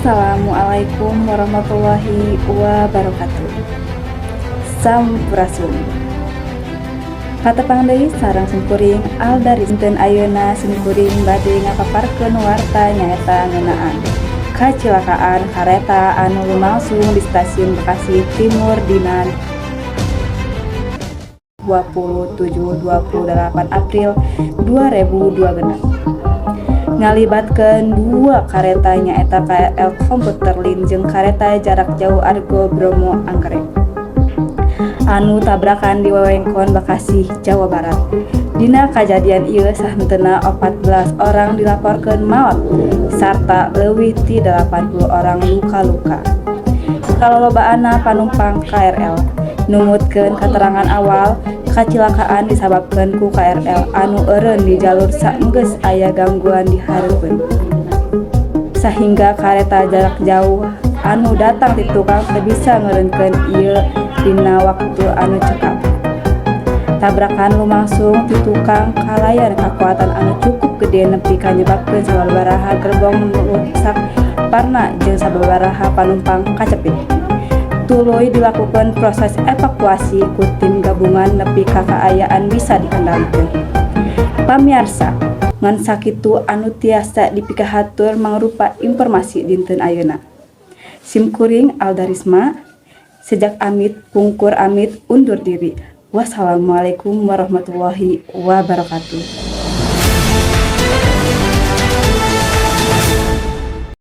Assalamualaikum warahmatullahi wabarakatuh. Sampurasun. Katepang deui sareng simkuring Aldari dinten ayeuna simkuring bade ngapaparkeun warta nyaeta ngeunaan kacelakaan kareta anu lumangsung di stasiun Bekasi Timur dina 27-28 April 2026. Ngalibatkeun dua kareta nyaeta KRL Komuter Lain jeung kareta jarak jauh Argo Bromo Anggrek anu tabrakan di wewengkon Bekasi, Jawa Barat. Dina kajadian ieu sahenteuna 14 orang dilaporkeun maot sarta leuwih ti 80 orang luka-luka. Kalolobaanna panumpang KRL numutkeun keterangan awal kacelakaan disababkeun ku KRL anu eureun di jalur saenggeus aya gangguan di hareupeun, sahingga kareta jarak jauh anu datang ti tukang teu bisa ngeureunkeun ieu dina waktu anu cekap. Tabrakan lumangsung ti tukang kalayan kakuatan anu cukup gede nepi ka nyebabkeun sababaraha gerbong rusak parna jeung sababaraha panumpang kacepit. Tuluy dilakukan proses evakuasi ku tim gabungan nepi ka kaayaan bisa dikendalikan. Pamiarsa, ngan sakitu anu tiasa dipikahatur mangrupa informasi dinten ayeuna. Simkuring Aldarisma, sejak amit pungkur amit undur diri. Wassalamualaikum warahmatullahi wabarakatuh.